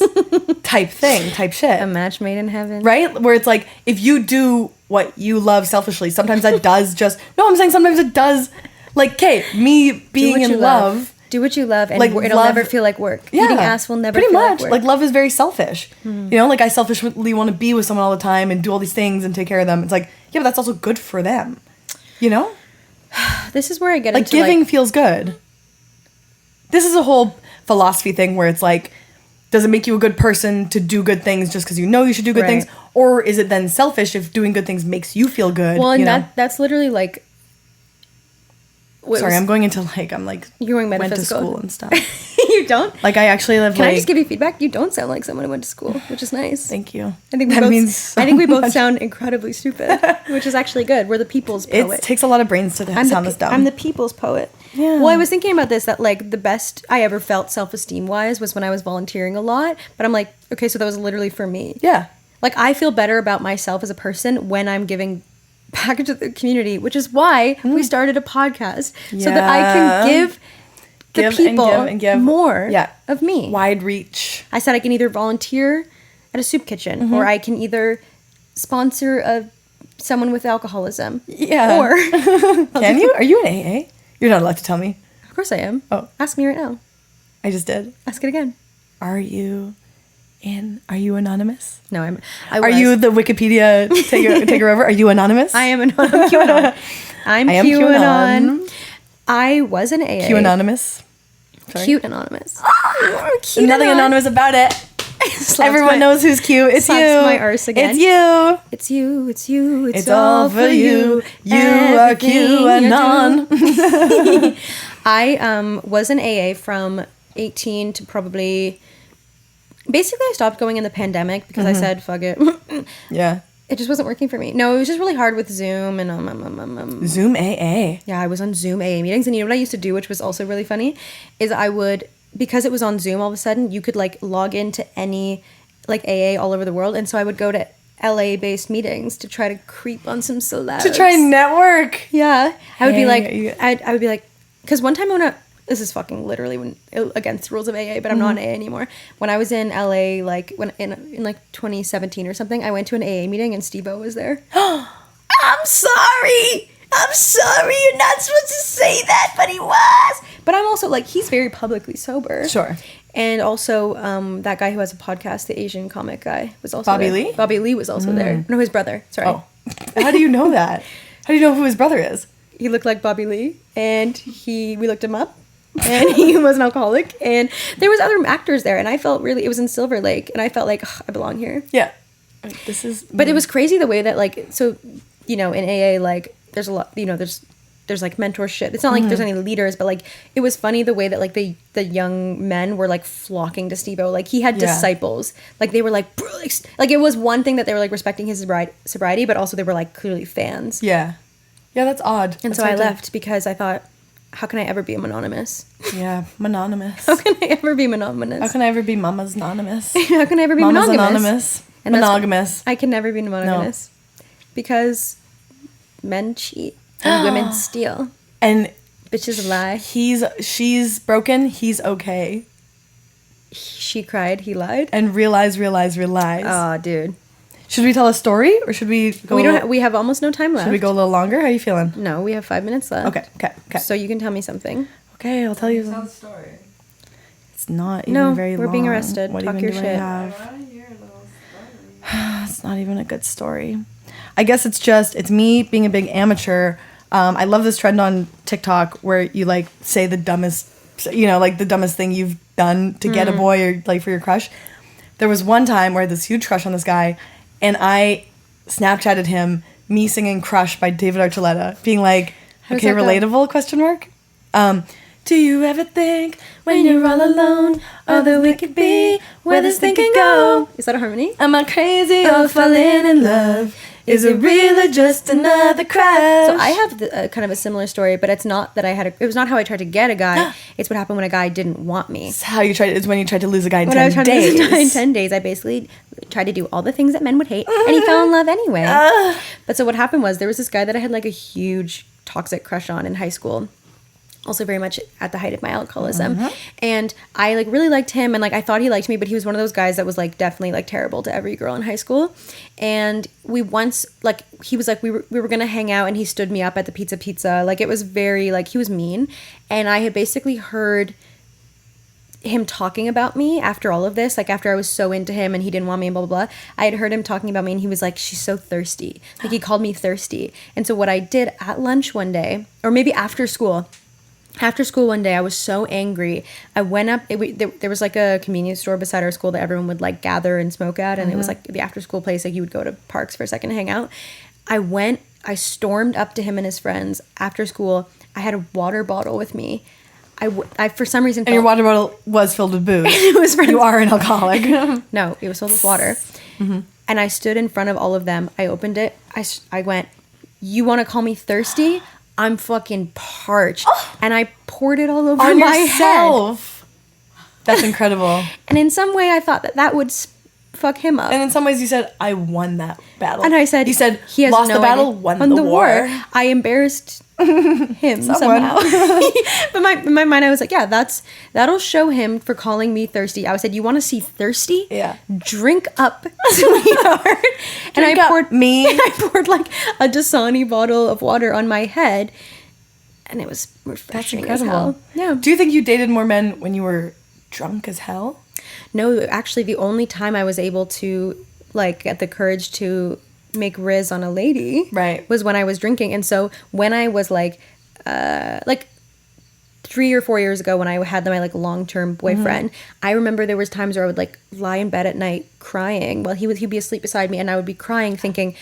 type shit. A match made in heaven. Right? Where it's like, if you do what you love selfishly, sometimes that does just... No, I'm saying sometimes it does... Like, okay, me being in love... Do what you love, and it'll never feel like work. Yeah, eating ass will never feel like work. Like, love is very selfish. You know, like, I selfishly want to be with someone all the time and do all these things and take care of them. It's like, yeah, but that's also good for them. You know? This is where I get into, giving feels good. This is a whole philosophy thing where it's like, does it make you a good person to do good things just because you know you should do good things? Or is it then selfish if doing good things makes you feel good? Well, and that's literally, like... Sorry, I'm going into you're going went to school and stuff. You don't? Like, I actually live. Can I just give you feedback? You don't sound like someone who went to school, which is nice. Thank you. I think we both sound incredibly stupid, which is actually good. We're the people's poet. It takes a lot of brains to sound this dumb. I'm the people's poet. Yeah. Well, I was thinking about this, that like the best I ever felt self-esteem wise was when I was volunteering a lot. But I'm like, okay, so that was literally for me. Yeah. Like, I feel better about myself as a person when I'm giving back to the community, which is why we started a podcast so that I can give the people and give more of me. Wide reach. I said I can either volunteer at a soup kitchen or I can either sponsor someone with alcoholism. Yeah. Or can you? Are you in AA? You're not allowed to tell me. Of course I am. Oh. Ask me right now. I just did. Ask it again. Are you anonymous? No, Are you the Wikipedia taker over? Are you anonymous? I am anonymous. I'm QAnon. I was an AA. Q anonymous. Sorry. Cute anonymous. Cute Nothing anonymous about it. Everyone knows who's cute. It's you. My arse again. It's you. It's you. It's you. It's all for you. You are QAnon. I was an AA from 18 to probably... Basically, I stopped going in the pandemic because I said, fuck it. Yeah. It just wasn't working for me. No, it was just really hard with Zoom and... Zoom AA? Yeah, I was on Zoom AA meetings. And you know what I used to do, which was also really funny, is I would... Because it was on Zoom all of a sudden, you could, like, log into any, like, AA all over the world. And so I would go to LA-based meetings to try to creep on some celebs. To try and network? Yeah. I would be like... Because one time when this is fucking literally against the rules of AA, but I'm not in AA anymore. When I was in LA, like in like 2017 or something, I went to an AA meeting and Steve-O was there. I'm sorry, you're not supposed to say that, but he was. But I'm also like, he's very publicly sober. Sure. And also, that guy who has a podcast, the Asian comic guy, was also Bobby there. Lee? Bobby Lee was also there. No, his brother. Sorry. Oh. How do you know that? How do you know who his brother is? He looked like Bobby Lee, and we looked him up. And he was an alcoholic, and there was other actors there, and I felt it was in Silver Lake, and I felt like I belong here. Yeah. But it was crazy the way that, like, so, you know, in AA, like, there's a lot, you know, there's like mentorship. It's not like there's any leaders, but like, it was funny the way that like the young men were like flocking to Steve-O. Like, he had disciples. Like, they were like, bro, like, it was one thing that they were like respecting his sobriety, but also they were like clearly fans. Yeah. Yeah, that's odd. And so I left because I thought, how can I ever be mononymous? Yeah, mononymous. How can I ever be monogamous? How can I ever be mama's anonymous? How can I ever be mama's monogamous? Anonymous. And monogamous. I can never be monogamous. No. because men cheat and women steal. And bitches lie. She's broken. He's okay. She cried. He lied. And realize. Oh, dude. Should we tell a story or should we go? We have almost no time left. Should we go a little longer? How are you feeling? No, we have 5 minutes left. Okay. So you can tell me something. Okay, I'll tell you. Tell the story. It's not even very long. No, we're being arrested. What Talk even your do I shit. have? I want to hear a little story. It's not even a good story. I guess it's me being a big amateur. I love this trend on TikTok where you like say the dumbest, like the dumbest thing you've done to get a boy or like for your crush. There was one time where I had this huge crush on this guy, and I Snapchatted him me singing "Crush" by David Archuleta, being like, "Okay, relatable?" Question mark. Do you ever think when you're all alone, all that we could be, where this thing can go? Is that a harmony? Am I crazy or falling in love? Is it real or just another crash? So I have kind of a similar story, but it's not that it was not how I tried to get a guy. It's what happened when a guy didn't want me. It's when you tried to lose a guy in when 10 days. To lose a guy in 10 days, I basically tried to do all the things that men would hate, and he fell in love anyway. But so what happened was there was this guy that I had like a huge toxic crush on in high school. Also very much at the height of my alcoholism. And I like really liked him, and like I thought he liked me, but he was one of those guys that was like definitely like terrible to every girl in high school. And we once like he was like we were gonna hang out, and he stood me up at the pizza. Like it was very like he was mean. And I had basically heard him talking about me after all of this, like after I was so into him and he didn't want me and blah blah blah. I had heard him talking about me, and he was like, she's so thirsty. Like he called me thirsty. And so what I did at lunch one day, or maybe after school one day, I was so angry. I went up, there was like a convenience store beside our school that everyone would like gather and smoke at. And it was like the after school place, like you would go to parks for a second to hang out. I stormed up to him and his friends after school. I had a water bottle with me. I for some reason and your water bottle was filled with booze. It was you are an alcoholic. No, it was filled with water. And I stood in front of all of them. I opened it. I went, you want to call me thirsty? I'm fucking parched. And I poured it all over on my yourself. Head. That's incredible. And in some way I thought that would fuck him up. And in some ways you said, I won that battle. And I said, you said, he has lost no the battle, idea. won the war. I embarrassed him somehow. But in my mind I was like, yeah, that'll show him for calling me thirsty. I said, you want to see thirsty? Yeah. Drink up, sweetheart. And I poured like a Dasani bottle of water on my head, and it was refreshing as hell. Yeah. Do you think you dated more men when you were drunk as hell? No, actually, the only time I was able to like get the courage to make riz on a lady was when I was drinking. And so when I was like 3 or 4 years ago, when I had my like long-term boyfriend, I remember there was times where I would like lie in bed at night crying while he'd be asleep beside me, and I would be crying thinking,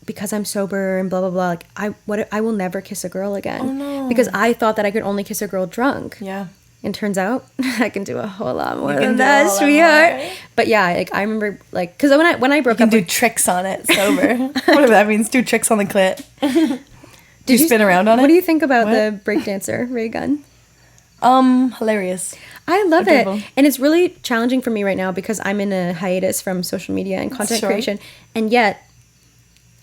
because I'm sober and blah blah blah, like I will never kiss a girl again. Oh, no. Because I thought that I could only kiss a girl drunk. Yeah. And turns out I can do a whole lot more than that, sweetheart. But yeah, like I remember, like, because when I broke up, do tricks on it sober. Whatever that means. Do tricks on the clit. Do you spin around on it? What do you think about the breakdancer Ray Gunn? Hilarious. I love it, and it's really challenging for me right now because I'm in a hiatus from social media and content creation, and yet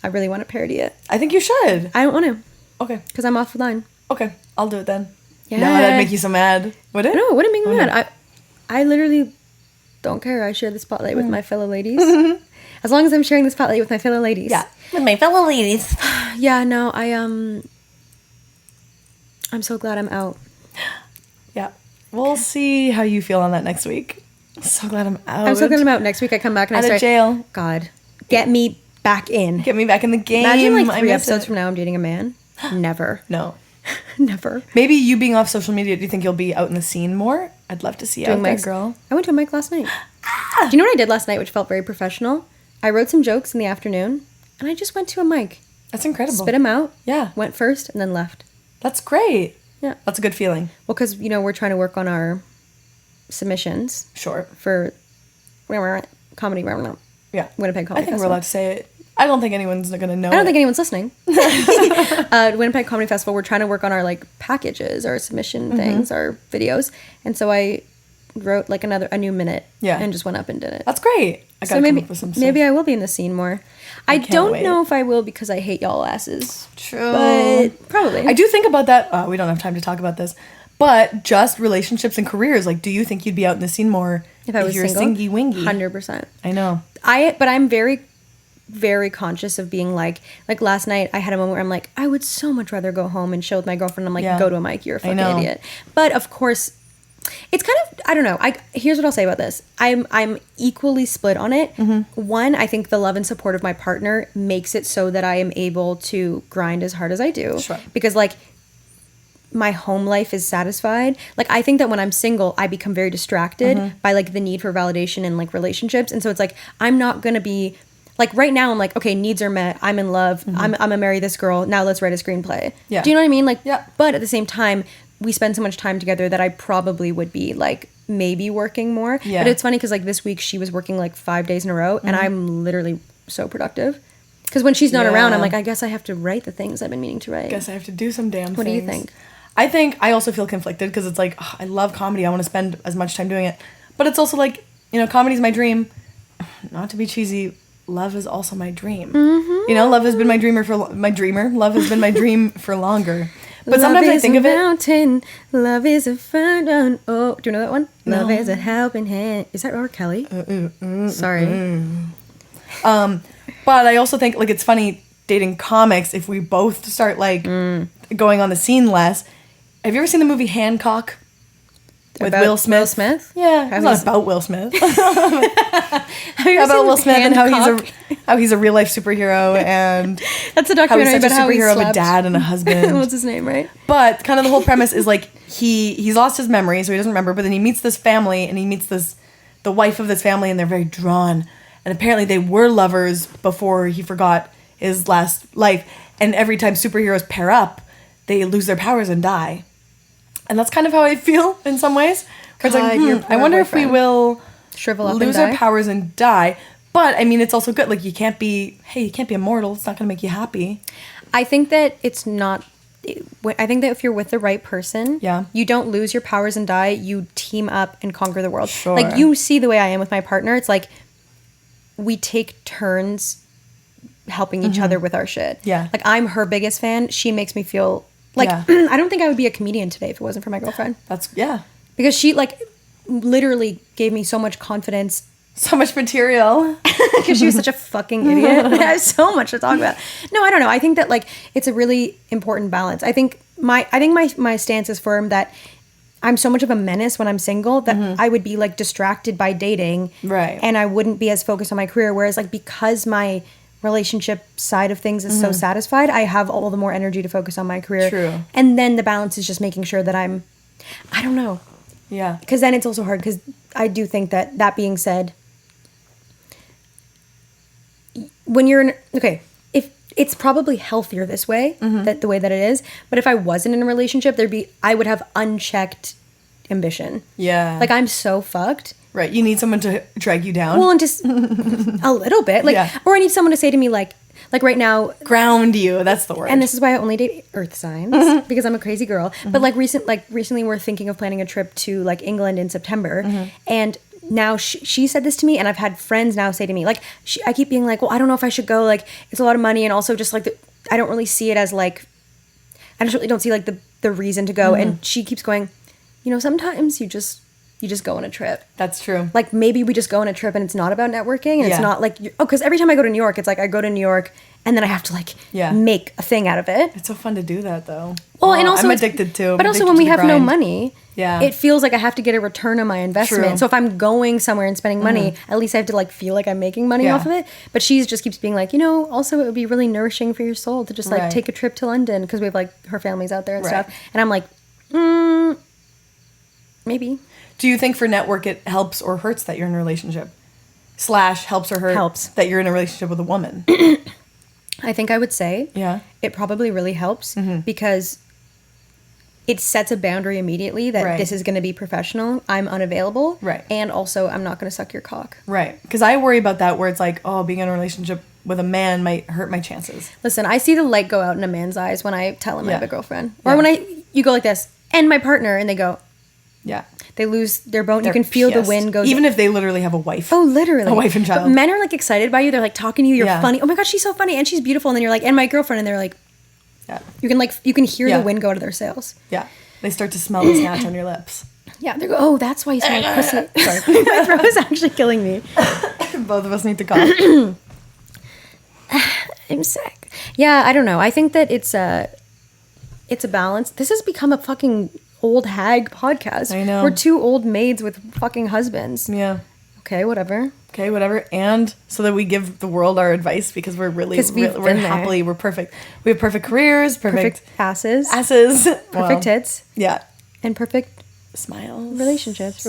I really want to parody it. I think you should. I don't want to. Okay. Because I'm offline. Okay, I'll do it then. Yeah. No, that'd make you so mad. Would it? No, it wouldn't make me mad. I literally don't care. I share the spotlight with my fellow ladies. As long as I'm sharing the spotlight with my fellow ladies. Yeah, with my fellow ladies. Yeah, no, I'm so glad I'm out. Yeah. We'll see how you feel on that next week. I'm so glad I'm out. I'm so glad I'm out. Next week I come back and I start. Out of jail. God, get me back in. Get me back in the game. Imagine like 3 episodes from now I'm dating a man. Never. No. Never. Maybe you being off social media, do you think you'll be out in the scene more? I'd love to see you out there, girl. I went to a mic last night. Do you know what I did last night, which felt very professional? I wrote some jokes in the afternoon, and I just went to a mic. That's incredible. Spit them out. Yeah. Went first, and then left. That's great. Yeah. That's a good feeling. Well, because, we're trying to work on our submissions. Sure. For comedy. Yeah. Winnipeg Comedy Festival. I think we're allowed to say it. I don't think anyone's going to know. I don't think anyone's listening. Winnipeg Comedy Festival, we're trying to work on our like packages, our submission things, our videos. And so I wrote like a new minute. Yeah. And just went up and did it. That's great. I gotta come up with some stuff. Maybe I will be in the scene more. I don't wait. know if I will because I hate y'all asses. True. But probably. I do think about that. We don't have time to talk about this. But just relationships and careers. Like, do you think you'd be out in the scene more if I was you're single? singy wingy? 100%. I know. But I'm very, very conscious of being like last night I had a moment where I'm like, I would so much rather go home and chill with my girlfriend. I'm like, go to a mic, you're a fucking idiot. But of course, it's kind of, I don't know. Here's what I'll say about this. I'm equally split on it. Mm-hmm. One, I think the love and support of my partner makes it so that I am able to grind as hard as I do. Sure. Because like my home life is satisfied. Like I think that when I'm single, I become very distracted by like the need for validation in like relationships. And so it's like, I'm not going to be like right now I'm like, okay, needs are met. I'm in love. I'm gonna marry this girl. Now let's write a screenplay. Yeah. Do you know what I mean? Like, yeah. But at the same time, we spend so much time together that I probably would be like maybe working more. Yeah. But it's funny because like this week she was working like 5 days in a row and I'm literally so productive. Because when she's not around, I'm like, I guess I have to write the things I've been meaning to write. I guess I have to do some damn things. What do you think? I think I also feel conflicted because it's like, I love comedy. I want to spend as much time doing it. But it's also like, comedy's my dream. Not to be cheesy, love is also my dream. Mm-hmm. Love has been my dreamer Love has been my dream for longer. But sometimes I think of it. Mountain, love is a fun. Oh, do you know that one? No. Love is a helping hand. Is that R. Kelly? Sorry. But I also think like it's funny dating comics if we both start like going on the scene less. Have you ever seen the movie Hancock with Will Smith? Will Smith? Yeah, it's not about Will Smith. Have you ever About seen Will Smith and Hancock? how he's a real life superhero and That's a how documentary he's such about a how he superhero of a slept. dad and a husband. What's his name, right? But kind of the whole premise is like he's lost his memory, so he doesn't remember. But then he meets this family, and he meets the wife of this family, and they're very drawn. And apparently they were lovers before he forgot his last life. And every time superheroes pair up, they lose their powers and die. And that's kind of how I feel in some ways. Where God, it's your like, poor I wonder if we boyfriend. will Shrivel up lose and die. our powers and die. But I mean, it's also good. Like you can't be immortal. It's not going to make you happy. I think that it's not. I think that if you're with the right person, you don't lose your powers and die. You team up and conquer the world. Sure. Like you see the way I am with my partner. It's like we take turns helping each other with our shit. Yeah. Like I'm her biggest fan. She makes me feel like I don't think I would be a comedian today if it wasn't for my girlfriend. Because she like literally gave me so much confidence. So much material. Because she was such a fucking idiot. I have so much to talk about. No, I don't know. I think that like it's a really important balance. I think my stance is firm that I'm so much of a menace when I'm single that I would be like distracted by dating. Right. And I wouldn't be as focused on my career. Whereas like because my relationship side of things is so satisfied, I have all the more energy to focus on my career. True. And then the balance is just making sure that I don't know. Yeah. Because then it's also hard because I do think that being said, when you're if it's probably healthier this way, that the way that it is. But if I wasn't in a relationship, I would have unchecked ambition. Yeah. Like I'm so fucked. Right. You need someone to drag you down. Well, and just a little bit, or I need someone to say to me like right now, ground you. That's the word. and this is why I only date earth signs because I'm a crazy girl. But recently we're thinking of planning a trip to like England in September, and now she said this to me, and I've had friends now say to me like I keep being like, well, I don't know if I should go. Like it's a lot of money, and also just like I don't really see it as like I just really don't see like the reason to go. And she keeps going, sometimes you just go on a trip. That's true. Like maybe we just go on a trip and it's not about networking and it's not like, because every time I go to New York, it's like I go to New York and then I have to like make a thing out of it. It's so fun to do that though. Well, and also I'm addicted to. But also when we have no money, Yeah. It feels like I have to get a return on my investment. True. So if I'm going somewhere and spending money, at least I have to like feel like I'm making money off of it. But she just keeps being like, also it would be really nourishing for your soul to just like take a trip to London because we have like her family's out there and stuff. And I'm like, maybe. Do you think for network it helps or hurts that you're in a relationship? / helps or hurts that you're in a relationship with a woman? I think I would say it probably really helps because it sets a boundary immediately that this is going to be professional. I'm unavailable. Right. And also I'm not going to suck your cock. Right. Because I worry about that where it's like, being in a relationship with a man might hurt my chances. Listen, I see the light go out in a man's eyes when I tell him I have a girlfriend. Or when you go like this, and my partner, and they go, They lose their bone. They're You can feel the pissed. wind go. Even if they literally have a wife. Oh, literally. A wife and child. But men are like excited by you. They're like talking to you. You're Yeah. funny. Oh my God, she's so funny. And she's beautiful. And then you're like, and my girlfriend. And they're like, Yeah. you can hear Yeah. the wind go out of their sails. Yeah. They start to smell the snatch on your lips. Yeah. They go, oh, that's why you smell like pussy. Sorry. My throat is actually killing me. Both of us need to cough. I'm sick. Yeah, I don't know. I think that it's a balance. This has become a fucking old hag podcast. I know. We're two old maids with fucking husbands. Yeah. Okay, whatever. Okay, whatever. And so that we give the world our advice because we're really, 'Cause we've we're been there. happily, we're perfect. We have perfect careers, perfect asses, asses, perfect tits, Yeah. and perfect Smiles. relationships.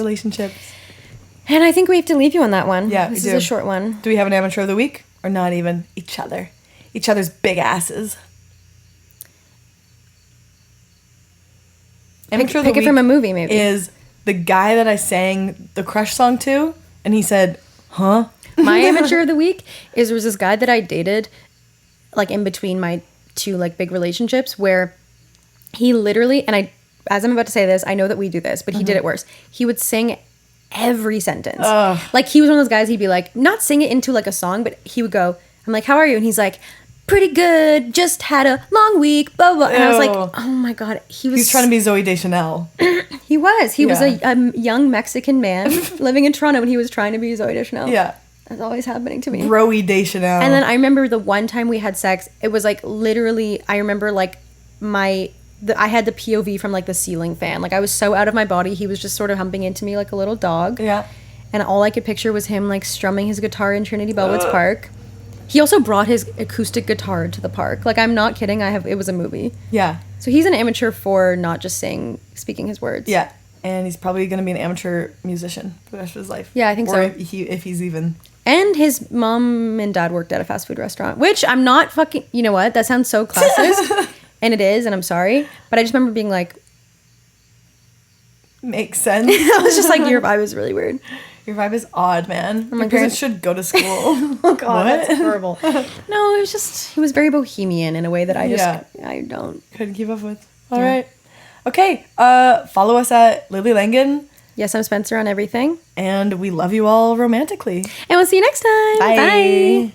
And I think we have to leave you on that one. Yeah, This we is do. a short one. Do we have an amateur of the week? Or not even? Each other. Each other's big asses. Amateur of the Pick it week from a movie, maybe. is the guy that I sang the Crush song to, and he said, huh? My amateur of the week is there was this guy that I dated, like in between my two like big relationships, where he literally, and I, as I'm about to say this, I know that we do this, but he did it worse. He would sing every sentence. Like he was one of those guys. He'd be like, not sing it into like a song, but he would go, I'm like, how are you? And he's like, pretty good. Just had a long week. Blah blah. And I was like, Ew. oh my God. He's trying to be Zooey Deschanel. He was. He was Yeah. a young Mexican man living in Toronto, and he was trying to be Zooey Deschanel. Yeah. That's always happening to me. Broy Deschanel. And then I remember the one time we had sex, it was like literally, I remember like I had the POV from like the ceiling fan. Like I was so out of my body. He was just sort of humping into me like a little dog. Yeah. And all I could picture was him like strumming his guitar in Trinity Bellwoods Park. He also brought his acoustic guitar to the park. Like I'm not kidding. It was a movie. Yeah. So he's an amateur for not just speaking his words. Yeah. And he's probably going to be an amateur musician for the rest of his life. Yeah, I think or so. If he's even... And his mom and dad worked at a fast food restaurant, which I'm not fucking, you know what? That sounds so classist. And it is, and I'm sorry. But I just remember being like, Makes sense. I was just like, your vibe is really weird. Your vibe is odd, man. Your my parents parents- should go to school. Oh God, What? that's horrible. No, it was just, he was very bohemian in a way that I just, Yeah. I don't. Couldn't keep up with. All right. Okay. Follow us at Lily Langen. Yes, I'm Spencer on everything. And we love you all romantically. And we'll see you next time. Bye.